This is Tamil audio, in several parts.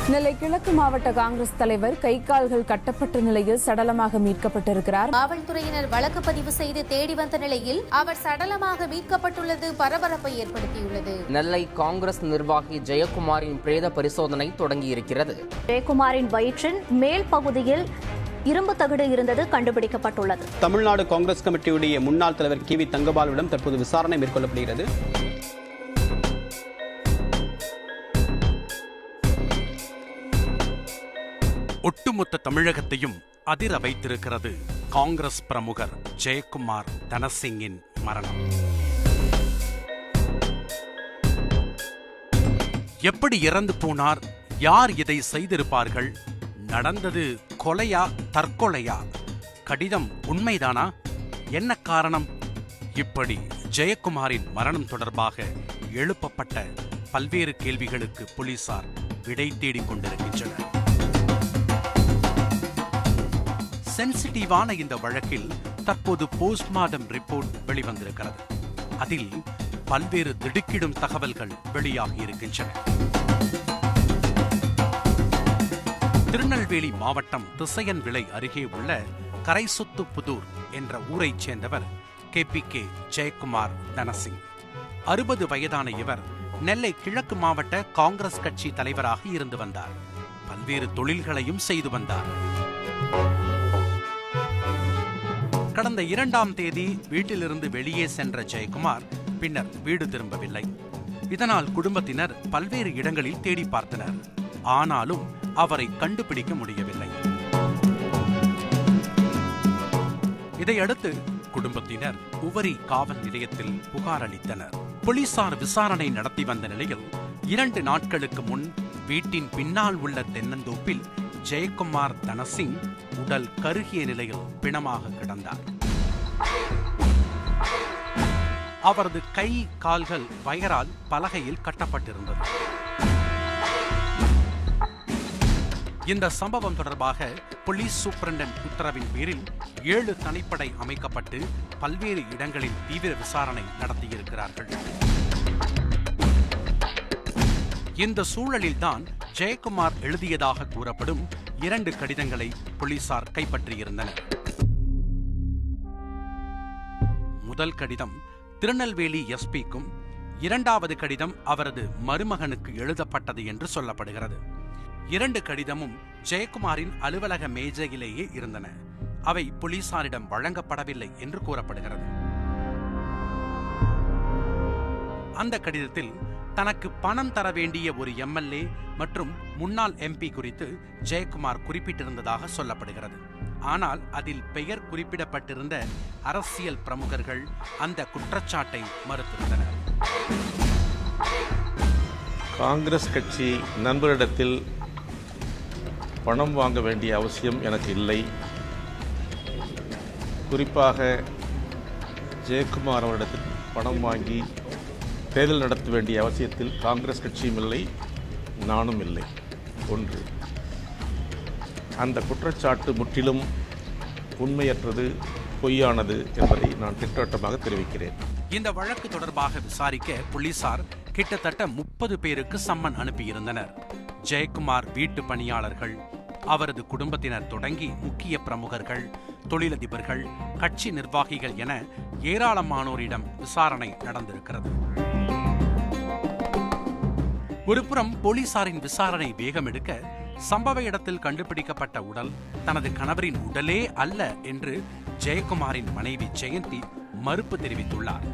நெல்லை கிழக்கு மாவட்ட காங்கிரஸ் தலைவர் கை கால்கள் கட்டப்பட்ட நிலையில் சடலமாக மீட்கப்பட்டிருக்கிறார். காவல்துறையினர் வழக்கு பதிவு செய்து தேடி வந்த நிலையில் அவர் சடலமாக மீட்கப்பட்டுள்ளது பரபரப்பை ஏற்படுத்தியுள்ளது. நெல்லை காங்கிரஸ் நிர்வாகி ஜெயக்குமாரின் பிரேத பரிசோதனை தொடங்கியிருக்கிறது. ஜெயக்குமாரின் வயிற்றின் மேல் பகுதியில் இரும்பு தகடு இருந்தது கண்டுபிடிக்கப்பட்டுள்ளது. தமிழ்நாடு காங்கிரஸ் கமிட்டியுடைய முன்னாள் தலைவர் கி வி தங்கபாலுவிடம் தற்போது விசாரணை மேற்கொள்ளப்படுகிறது. ஒட்டுமொத்த தமிழகத்தையும் அதிர வைத்திருக்கிறது காங்கிரஸ் பிரமுகர் ஜெயக்குமார் தனசிங்கின் மரணம். எப்படி இறந்து போனார்? யார் இதை செய்திருப்பார்கள்? நடந்தது கொலையா தற்கொலையா? கடிதம் உண்மைதானா? என்ன காரணம்? இப்படி ஜெயக்குமாரின் மரணம் தொடர்பாக எழுப்பப்பட்ட பல்வேறு கேள்விகளுக்கு போலீசார் விடை தேடிக் கொண்டிருக்கின்றனர். சென்சிட்டிவான இந்த வழக்கில் தற்போது போஸ்ட்மார்டம் ரிப்போர்ட் வெளிவந்திருக்கிறது. அதில் பல்வேறு திடுக்கிடும் தகவல்கள் வெளியாகி இருக்கின்றன. திருநெல்வேலி மாவட்டம் திசையன்விளை அருகே உள்ள கரைசுத்துப்புதூர் என்ற ஊரைச் சேர்ந்தவர் KPK ஜெயக்குமார் தனசிங். 60 வயதான இவர் நெல்லை கிழக்கு மாவட்ட காங்கிரஸ் கட்சி தலைவராக இருந்து வந்தார். பல்வேறு தொழில்களையும் செய்து வந்தார். கடந்த 2ஆம் தேதி வீட்டிலிருந்து வெளியே சென்ற ஜெயக்குமார் பின்னர் வீடு திரும்பவில்லை. இதனால் குடும்பத்தினர் பல்வேறு இடங்களில் தேடி பார்த்தனர். ஆனாலும் அவரை கண்டுபிடிக்க முடியவில்லை. இதையடுத்து குடும்பத்தினர் உவரி காவல் நிலையத்தில் புகார் அளித்தனர். போலீசார் விசாரணை நடத்தி வந்த நிலையில் 2 நாட்களுக்கு முன் வீட்டின் பின்னால் உள்ள தென்னந்தோப்பில் ஜெயக்குமார் தனசிங் உடல் கருகிய நிலையில் பிணமாக கிடந்தார். அவரது கை கால்கள் வயரால் பலகையில் கட்டப்பட்டிருந்தது. இந்த சம்பவம் தொடர்பாக போலீஸ் சூப்பரண்டன்ட் உத்தரவின் பேரில் 7 தனிப்படை அமைக்கப்பட்டு பல்வேறு இடங்களில் தீவிர விசாரணை நடத்தியிருக்கிறார்கள். இந்த சூழலில்தான் ஜெயக்குமார் எழுதியதாக கூறப்படும் 2 கடிதங்களை போலீசார் கைப்பற்றியிருந்தனர். முதல் கடிதம் திருநெல்வேலி எஸ்பிக்கும், 2வது கடிதம் அவரது மருமகனுக்கு எழுதப்பட்டது என்று சொல்லப்படுகிறது. 2 கடிதமும் ஜெயக்குமாரின் அலுவலக மேஜையிலேயே இருந்தன. அவை போலீசாரிடம் வழங்கப்படவில்லை என்று கூறப்படுகிறது. அந்த கடிதத்தில் தனக்கு பணம் தர வேண்டிய ஒரு MLA மற்றும் முன்னாள் MP குறித்து ஜெயக்குமார் குறிப்பிட்டிருந்ததாக சொல்லப்படுகிறது. ஆனால் அதில் பெயர் குறிப்பிடப்பட்டிருந்த அரசியல் பிரமுகர்கள் அந்த குற்றச்சாட்டை மறுத்திருந்தனர். காங்கிரஸ் கட்சி நண்பரிடத்தில் பணம் வாங்க வேண்டிய அவசியம் எனக்கு இல்லை. குறிப்பாக ஜெயக்குமார் அவரிடத்தில் பணம் வாங்கி தேர்தல் நடத்த வேண்டிய அவசியத்தில் காங்கிரஸ் கட்சியும் இல்லை, நானும் இல்லை. 1, அந்த குற்றச்சாட்டு முற்றிலும் உண்மையற்றது, பொய்யானது என்பதை நான் திட்டவட்டமாக தெரிவிக்கிறேன். இந்த வழக்கு தொடர்பாக விசாரிக்க போலீசார் கிட்டத்தட்ட 30 பேருக்கு சம்மன் அனுப்பியிருந்தனர். ஜெயக்குமார் வீட்டு பணியாளர்கள், அவரது குடும்பத்தினர் தொடங்கி முக்கிய பிரமுகர்கள், தொழிலதிபர்கள், கட்சி நிர்வாகிகள் என ஏராளமானோரிடம் விசாரணை நடந்திருக்கிறது. ஒருபுறம் போலீசாரின் விசாரணை வேகம் எடுக்க, சம்பவ இடத்தில் கண்டுபிடிக்கப்பட்ட உடல் தனது கணவரின் உடலே அல்ல என்று ஜெயக்குமாரின் மனைவி ஜெயந்தி மறுப்பு தெரிவித்துள்ளார்.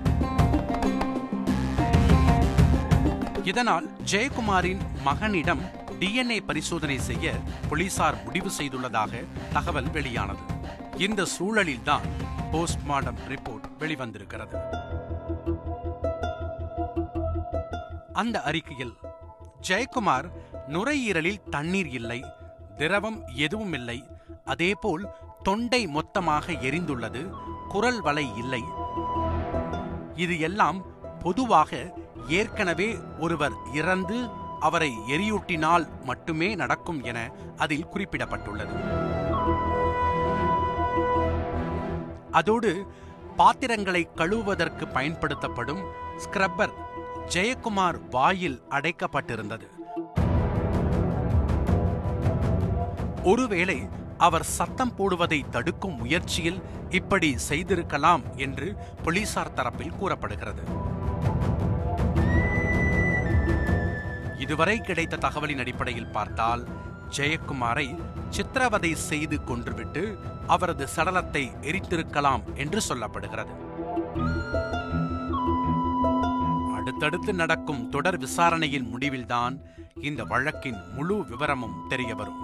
இதனால் ஜெயக்குமாரின் மகனிடம் DNA பரிசோதனை செய்ய போலீசார் முடிவு செய்துள்ளதாக தகவல் வெளியானது. இந்த சூழலில்தான் போஸ்ட்மார்டம் ரிப்போர்ட் வெளிவந்திருக்கிறது. அந்த அறிக்கையில் ஜெயக்குமார் நுரையீரலில் தண்ணீர் இல்லை, திரவம் எதுவும் இல்லை, அதேபோல் தொண்டை மொத்தமாக எரிந்துள்ளது, குரல் வளை இல்லை. இது எல்லாம் பொதுவாக ஏற்கனவே ஒருவர் இறந்து அவரை எரியூட்டினால் மட்டுமே நடக்கும் என அதில் குறிப்பிடப்பட்டுள்ளது. அதோடு பாத்திரங்களை கழுவுவதற்கு பயன்படுத்தப்படும் ஸ்கிரப்பர் ஜெயக்குமார் வாயில் அடைக்கப்பட்டிருந்தது. ஒருவேளை அவர் சத்தம் போடுவதை தடுக்கும் முயற்சியில் இப்படி செய்திருக்கலாம் என்று போலீசார் தரப்பில் கூறப்படுகிறது. இதுவரை கிடைத்த தகவலின் அடிப்படையில் பார்த்தால் ஜெயக்குமாரை சித்திரவதை செய்து கொன்றுவிட்டு அவரது சடலத்தை எரித்திருக்கலாம் என்று சொல்லப்படுகிறது. அடுத்தடுத்து நடக்கும் தொடர் விசாரணையின் முடிவில்தான் இந்த வழக்கின் முழு விவரமும் தெரியவரும்.